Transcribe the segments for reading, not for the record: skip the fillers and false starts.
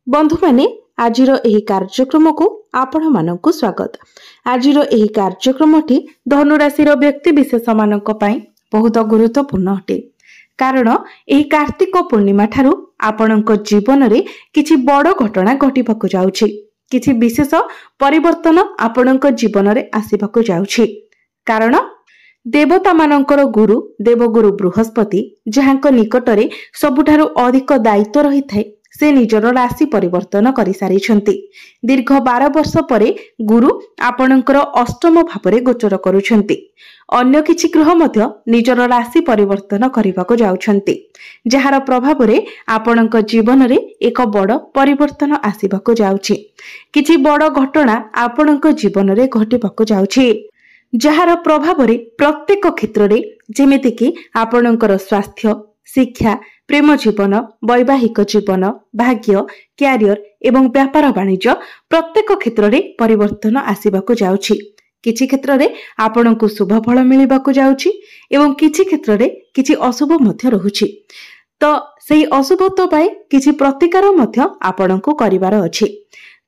बंधु माने आजिर एही कार्यक्रम को आपण मानकु स्वागत। आजिर एही कार्यक्रमटी धनुराशिर व्यक्ति विशेष मानक पई बहुत गुरुत्वपूर्ण अटे, कारण एही कार्तिक पूर्णिमा ठारू आपणक जीवन रे किछि बड़ घटना घटिबाकु जाउछि, किछि विशेष परिवर्तन आपणक जीवन रे आसीबाकु जाउछि। कारण देवता मानकर गुरु देवगुरु बृहस्पति जहांक निकटरे सबुठारु अधिक दायित्व रही थाए, से निजर राशि परिवर्तन करि सारिछंती। दीर्घ 12 वर्ष परे गुरु आपणकर अष्टम भावरे गोचर करूछंती। अन्य किछि ग्रह मध्य निजर राशि परिवर्तन करिबाको जाउछंती, जहार प्रभाव रे आपणक जीवन रे एक बड़ परिवर्तन आसीबाको जाउछि। किछि बड़ घटना आपणक जीवन रे घटिबाको जाउछि, जहार प्रभाव रे प्रत्येक क्षेत्र रे जेमिति कि आपणकर स्वास्थ्य, शिक्षा, प्रेम जीवन, वैवाहिक जीवन, भाग्य, क्यारियर एवं व्यापार वाणिज्य प्रत्येक क्षेत्र रे परिवर्तन आसीबाको जाउछि। किछि क्षेत्र रे आपणको शुभ फल मिलिबाको जाउछि एवं किछि क्षेत्र रे किछि अशुभ मध्य रहुछि। तो सेही अशुभत्व पाई किछि प्रतिकार मध्य आपणको करिवार अछि।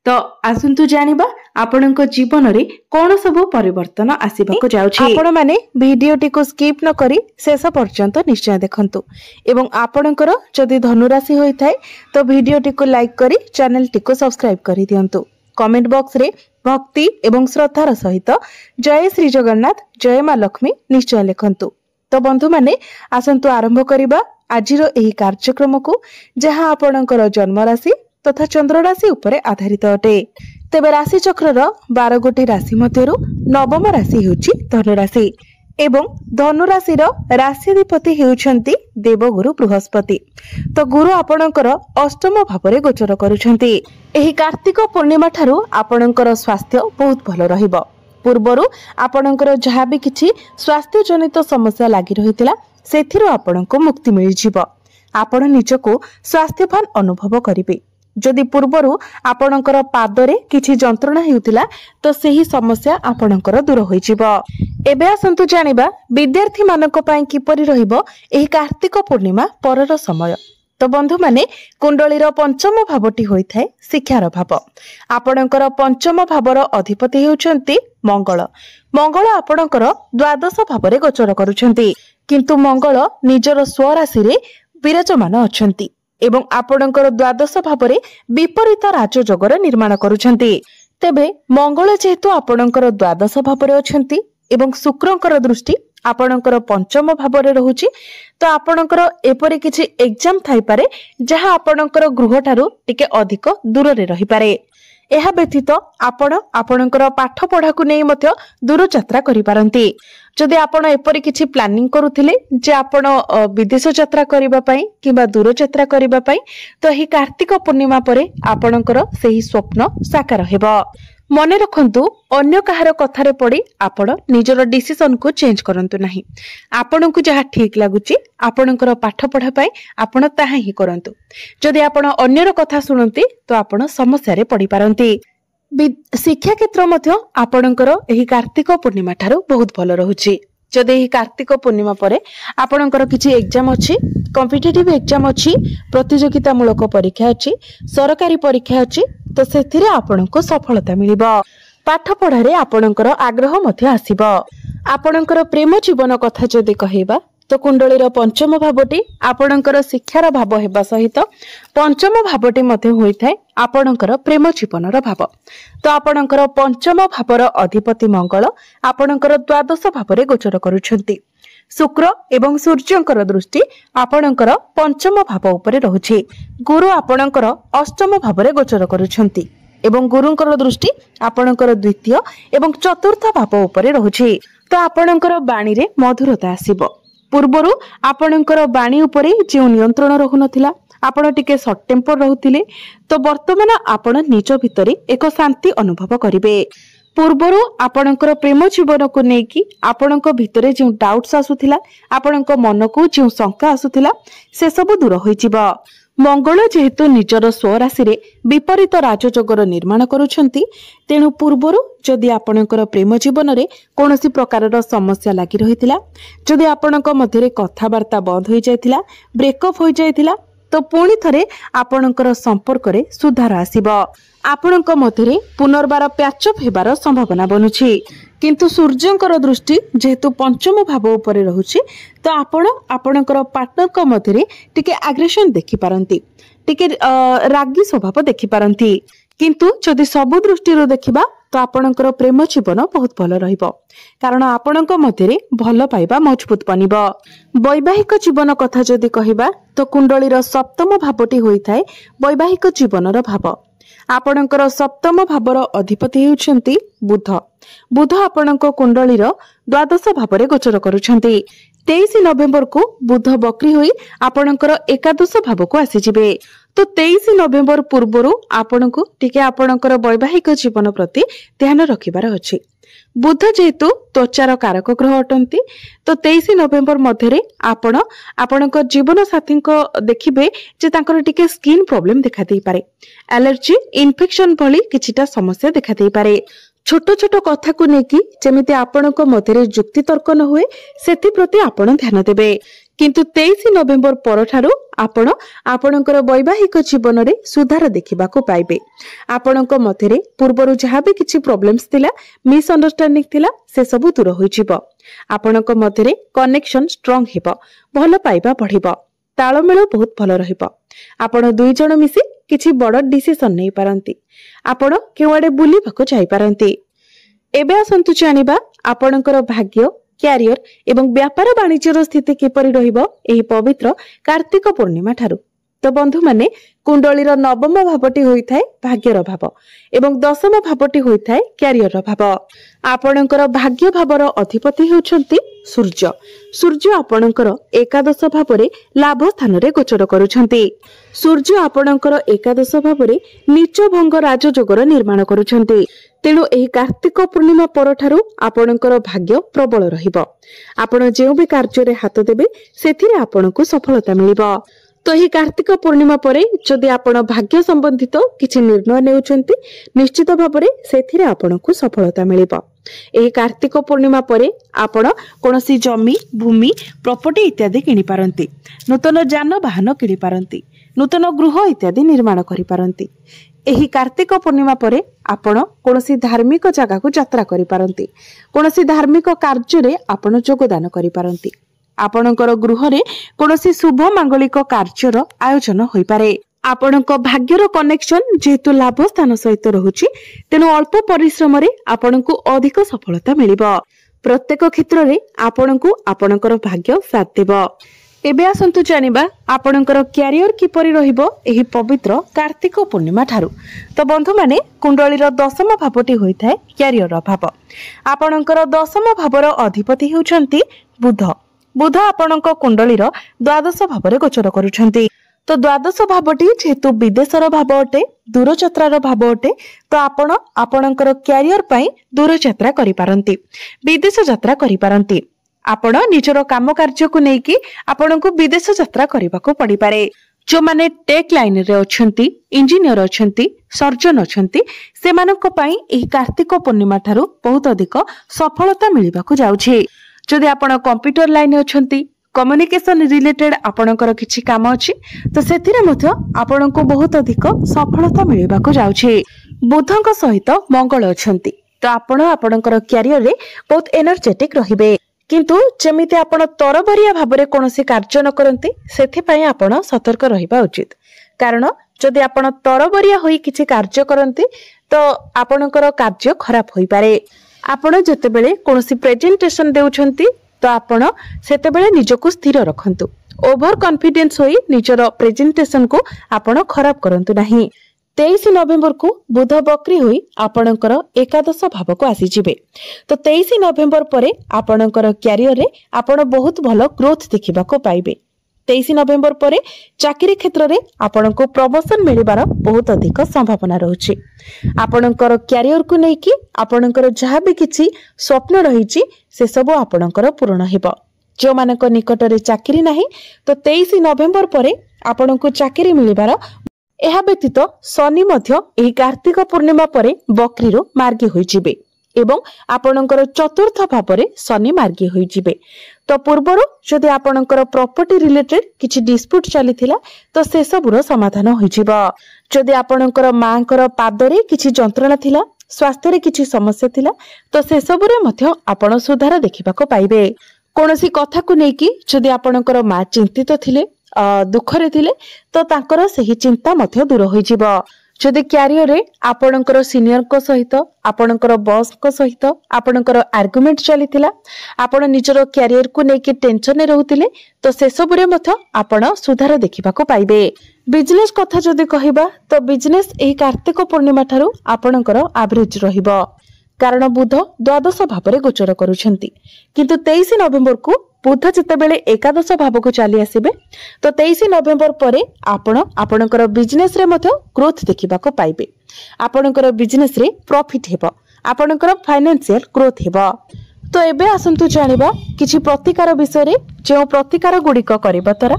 तो आसंतु जानिबा आपणको जीवन रे कोन सब परिवर्तन आसीबाको जाउछि। आपण माने भिडियोटी को स्किप न करी शेष पर्यंत निश्चय देखंतु एवं आपणकर जदि धनुराशि होई थाए तो भिडियोटी को लाइक करी चैनल टी को सब्सक्राइब करी दियंतु। कमेंट बॉक्स रे भक्ति एवं श्रद्धार सहित जय श्री जगन्नाथ, जय मां लक्ष्मी निश्चय लिखंतु। तो बंधु माने आसंतु आरंभ करिबा आजिरो एही कार्यक्रम को, जहां आपणकर जन्म राशि तथा चंद्र राशि उपरे आधारित अटे। तेबे राशि चक्रर 12 गोटी राशि मध्यरु नवम राशि हेउची धनुराशि एवं धनुराशिर राशिधिपति हेउछंती देवगुरु बृहस्पति। तो गुरु आपणकर अष्टम भावरे गोचर करूछंती। एही कार्तिक पूर्णिमा ठारू आपणकर स्वास्थ्य बहुत भल रहिबो। पूर्वरु आपणकर जहा भी किछि स्वास्थ्य जनित समस्या लागि रहितला सेथिरो आपणको मुक्ति मिलि जिवो। आपण निजको स्वास्थ्यवान अनुभव करिवे। जदि पूर्वरु आपणकर पादरे किछि जंत्रणा हेउतिला तो सेही समस्या आपणकर दूर होई जिवो। एबे आसंतु जानिबा विद्यार्थी मानक पई किपरि रहिबो एही कार्तिक पूर्णिमा परर समय। तो बंधु माने कुंडलीर पंचम भावटी होई थाए शिक्षार भाव। आपणकर पंचम भावर अधिपति हेउचंती मंगल। मंगल आपणकर द्वादश भावरे गोचर करूछंती, किंतु मंगल निजर स्वराशि रे विराजमान अछंती एवं आपणकर द्वादश भावरे विपरीत राजयोगर निर्माण करूछंती। तेबे मंगल जेहेतु आपणकर द्वादश भावरे अछंती एवं शुक्रंकर दृष्टि आपणकर पंचम भावरे रहुछि, तो आपणकर एपरि किछि एग्जाम थाई पारे जहां आपणकर गृह ठारू टिके अधिक दूर रे रहि पारे। एहा व्यतीत आपणकर पाठ पढ़ा को नै मध्य दूर यात्रा करि पारंती। जदि आपण एपरि किछि प्लानिंग करूथिले जे आपण विदेश यात्रा करिबा पई किबा दूर यात्रा करिबा पई, तो ही कार्तिक पूर्णिमा परे आपणकर सेही स्वप्न साकार हेबो। मने रखंतु, अन्य कहार कथारे पड़ी आपण निजर डिसिजन को चेंज करंतु नाही। आपणकु जहा ठीक लागुची आपणकर पाठ पढ़ा पई आपण ताहा ही करंतु। जदि आपण अन्यर कथा सुनंती तो आपण समस्या रे पड़ी पारंती। शिक्षा क्षेत्र मध्य आपणकर एही कार्तिक पूर्णिमा ठारू बहुत भल रहुची। जदि एही कार्तिक पूर्णिमा परे आपणकर किछि एग्जाम अछि, कॉम्पिटिटिव एग्जाम अछि, प्रतियोगिता मूलक परीक्षा अछि, सरकारी परीक्षा अछि, तो सेथिरे आपणको सफलता मिलिबो। पाठ पढ़ारे आपणकर आग्रह मध्य आसीबो। आपणकर प्रेम जीवन कथा जदि कहिबा तो कुंडलीर पंचम भावटी आपणकर शिक्षार भाव हेबा सहित पंचम भावटी मध्य होई थाए आपणकर प्रेम जीवनर भाव। तो आपणकर पंचम भावर अधिपति मंगल आपणकर द्वादश भावरे गोचर करूछंती। शुक्र एवं सूर्यंकर दृष्टि आपणकर पंचम भाव उपरे रहुछि। गुरु आपणकर अष्टम भावरे गोचर करूछंती एवं गुरुंकर दृष्टि आपणकर द्वितीय एवं चतुर्थ भाव उपरे रहुछि। तो आपणकर बाणी रे मधुरता आसीबो। पूर्वरु आपणकर बाणी उपरे जे नियंत्रण रहु नथिला, आपण टिके शॉर्ट टेम्पर रहुथिले, तो वर्तमान आपण निज भितरे एक शांति अनुभव करिवे। पूर्वरु आपणकर प्रेम जीवन को नेकी आपणक भितरे जे डाउट्स आसुथिला, आपणक मन को जे शंका आसुथिला, से सब दूर होई जिवो। मंगल जेहेतु निजर स्वराशि रे विपरीत राजयोगर निर्माण करूछंती, तेणु पूर्वरु जदि आपणकर प्रेम जीवन रे कोनोसी प्रकारर समस्या लागि रहितिला, जदि आपणक मध्यरे कथावार्ता बंद होई जायतिला, ब्रेकअप होई जायतिला, तो पुणी थरे आपणकर संपर्क रे सुधार आसीबो। आपणक मध्यरे पुनर्बार प्याचअप हेबार संभावना बनुछि। किंतु सूर्यंकर दृष्टि जेहेतु पंचम भाव उपरे रहुछि तो आपणकर पार्टनर को मध्यरे टिके एग्रेशन देखि पारंती, टिके रागी स्वभाव देखि पारंती। किंतु जदि सबु दृष्टि देखिबा तो आपणकर प्रेम जीवन बहुत भल रहिबो, कारण आपणक मध्यरे भल पाइबा मजबूत बनिबो। वैवाहिक जीवन कथा जदि कहिबा तो कुंडलीर सप्तम भावटी होइथाय वैवाहिक जीवनर भाव। आपणकर सप्तम भावर अधिपति हेउछन्ति बुध। बुध आपणक कुंडलीर द्वादश भावरे गोचर करुछन्ति। 23 नवेम्बर को बुध बक्री होई आपणकर एकादश भाव को आसीजिबे। तो 23 नवेम्बर पूर्वरु आपणको टिके आपणकर वैवाहिक जीवन प्रति ध्यान रखिबार अछि। बुध जेहेतु त्वचार कारक ग्रह अटंती, तो 23 नवेम्बर मध्यरे आपणकर जीवन साथी को देखिबे जे तांकर टिके स्किन प्रॉब्लम देखा देई पारे, एलर्जी इन्फेक्शन भली किछिटा समस्या देखा देई पारे। छोट छोट कथा को नेकी जेमिति आपणक मध्यरे जुक्ति तर्क न हुए सेति प्रति आपण ध्यान देबे। किंतु 23 नवेम्बर परठारु आपणकर वैवाहिक जीवन रे सुधार देखिबा को पाइबे। आपणक मध्यरे पूर्वरु जहाँ भी किछि प्रॉब्लम्स थिला, मिसअंडरस्टैंडिंग थिला, से सब दूर होई जिवो। आपणक मध्यरे कनेक्शन स्ट्रांग हेबो, भल पाइबा बढ़िबो, ताळमेळ बहुत भल रहिबो। आपण दुई जण मिसी किछि बड़ डिसिजन नै पारंती। आपण केवाडे बुलिबाको जाई पारंती। एबे आसंतु जानिबा आपणकर भाग्य, क्यारियर एवं व्यापार वाणिज्यर स्थिति किपरि रहिबो एही पवित्र कार्तिक पूर्णिमा ठारू। तो बंधु माने कुंडलीर नवम भावटी होइथाय भाग्यर भाव एवं दशम भावटी होइथाय क्यारियर भाव। आपणकर भाग्य भावर अधिपति हेउछन्ति सूर्य। सूर्य आपणकर एकादश भावरे लाभ स्थान रे गोचर करुछन्ति। सूर्य आपणकर एकादश भावरे नीच भंग राजयोगर निर्माण करुछन्ति। तेणु एही कार्तिक पूर्णिमा परठारु आपणकर भाग्य प्रबल रहिबो। आपण जेउ भी कार्य रे हाथ देबे सेथिरे आपणको सफलता मिलिबो। तो ही कार्तिक पूर्णिमा परे जदि आपण भाग्य संबंधित किछि निर्णय नेउछन्ति निश्चित भाबरे सेथिरे आपणको सफलता मिलिबो। एही कार्तिक पूर्णिमा परे आपण कोनोसी जमी, भूमि, प्रॉपर्टी इत्यादि किनि पारंती, नूतन जान वाहन किनि पारंती, नूतन गृह इत्यादि निर्माण करि पारंती। एही कार्तिक पूर्णिमा परे आपण कोनोसी धार्मिक जगह को यात्रा करि पारंती, कोनोसी धार्मिक कार्य रे आपण योगदान करि पारंती। आपणकर गृह रे कोनोसी शुभ मांगलिक कार्यर आयोजन होई पारे। आपणक भाग्यर कनेक्शन जेहेतु लाभ स्थान सहित रहुछि, तेनु अल्प परिश्रम रे आपणको अधिक सफलता मिलिबो। प्रत्येक क्षेत्र रे आपणको आपणकर भाग्य साथ देबो। एबे आसंतु जानिबा आपणकर क्यारियर किपरि रहिबो एही पवित्र कार्तिक पूर्णिमा ठारू। तो बंधु माने कुंडलीर दशम भावटी होइथाय क्यारियर भाव। आपणकर दशम भावर अधिपति हेउछन्ति बुध। बुध आपणक कुंडलीर द्वादश भावरे गोचर करुछन्ति। तो द्वादश भावटी जेहेतु विदेशर भाव अटे, दूर यात्रार भाव अटे, तो आपणकर क्यारियर पई दूर यात्रा करि पारंती, विदेश यात्रा करि पारंती। आपण निजर काम कार्य को नेकी आपणको विदेश यात्रा करबाको पड़ी पारे। जो माने टेक लाइन रे अछंती, इंजीनियर अछंती, सर्जन अछंती, सेमानक पई एही कार्तिक पूर्णिमा ठारू बहुत अधिक सफलता मिलिबाको जाउछि। जदि आपण कंप्यूटर लाइन अछंती, कम्युनिकेशन रिलेटेड आपणकर किछि काम अछि, तो सेथिरे मध्ये आपणको बहुत अधिक सफलता मिलिबाको जाउछि। बुधक सहित मंगल अछंती, तो आपणकर क्यारियर रे बहुत एनर्जेटिक रहिबे। किंतु जेमिति आपण तरबरिया भाबरे कोनोसी कार्य न करंती सेथि पई आपण सतर्क रहिबा उचित। कारण जदि आपण तरबरिया होई किछि कार्य करंती तो आपणकर कार्य खराब होई पारे। आपण जतेबेले कोनोसी प्रेजेंटेशन देउछंती तो आपण सेतेबेले निजको स्थिर रखंतु। ओभर कॉन्फिडेंस होई निजर प्रेजेंटेशन को आपण खराब करंतु नाही। 23 नवेम्बर को बुध बक्री हुई आपणकर एकादश भाव को आसी जिबे। तो 23 नवेम्बर परे आपणकर क्यारियर रे आपण बहुत भलो ग्रोथ देखिबा को पाइबे। 23 नवेम्बर परे चाकरी क्षेत्र रे आपणको प्रमोशन मिलिबार बहुत अधिक संभावना रहउछि। आपणकर क्यारियर को नेकी आपणकर जहाँ भी किछि स्वप्न रहिछि से सब आपणकर पूर्ण हेबो। जो मानक निकट रे चाकरी नाही तो 23 नवेम्बर परे आपणको चाकरी मिलिबार। एहा व्यतीत शनि मध्य एही कार्तिक पूर्णिमा परे बक्रीरो मार्गी होई जिबे। एवं आपणकर चतुर्थ भाव शनि मार्गी हो जिवे। तो पूर्वर जदि आपणकर प्रॉपर्टी रिलेटेड किछि डिस्प्यूट चली तो से सबुर समाधान हो जिवो। जदि आपणकर मांकर पादरे किछि जंत्रणा थिला, स्वास्थ्य रे किछि समस्या थिला तो से सबुरे मध्य आपण सुधार देखिबाको पाइबे। कोनोसी कथा को नेकी जदि आपणकर मां चिंतित थिले, दुखरे थिले तो तांकर सही चिंता मध्य दूर हो जिवो। जदि क्यारियर रे आपणकर सीनियर को सहित, आपणकर बॉस को सहित आपणकर आर्गुमेंट चलीथिला, आपण निजरो क्यारियर को नेकी टेंशन रहउतिले तो से सबुरे मध्य आपण सुधार देखिबाको पाइबे। बिजनेस कथा जदि कहिबा तो बिजनेस एही कार्तिक पूर्णिमा ठारू आपणकर एवरेज रहिबो, कारण बुध द्वादश भाव में गोचर करुछंती। किंतु 23 नवेम्बर को बुध जितेबेले एकादश भाव को चली आसीबे तो 23 नवेम्बर परे आपणकर बिजनेस रे मध्य ग्रोथ देखिबाको पाइबे। आपणकर बिजनेस रे प्रॉफिट हेबो, आपणकर फाइनेंशियल ग्रोथ हेबो। तो एबे आसंतु जानिबा किछि प्रतिकार विषय रे। जे प्रतिकार गुडिक करिबा तरा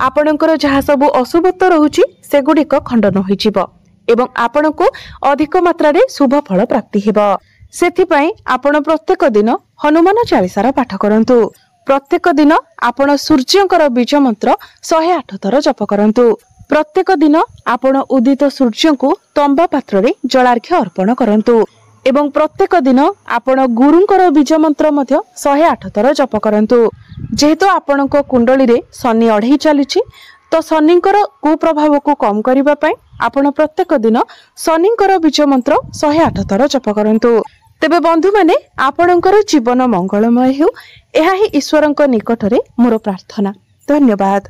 आपणकर जहा सब अशुभत्व रहुछि से गुडिक खंडन होई जिवो एवं आपनको अधिक मात्रा रे शुभ फल प्राप्ति हेबो। सेथिपाई आपण प्रत्येक दिन हनुमान चालीसार पाठ करंतु। प्रत्येक दिन आपण सूर्यंकर बीज मंत्र 108 थर जप करंतु। प्रत्येक दिन आपण उदित सूर्य को तंबा पात्र रे जलार्घ्य अर्पण करंतु एवं प्रत्येक दिन आपण गुरुंकर बीज मंत्र मध्य 108 थर जप करंतु। जेहेतु आपणको कुंडली रे शनि अढ़ई चलीछि तो शनिंकर कुप्रभाव को कम करिबा पई आपण प्रत्येक दिन शनिंकर बीज मंत्र 108 थर जप करंतु। तेबे बंधु माने आपणकर जीवन मंगलमय हेउ, एहा ही ईश्वरंक निकटरे मोर प्रार्थना। धन्यवाद।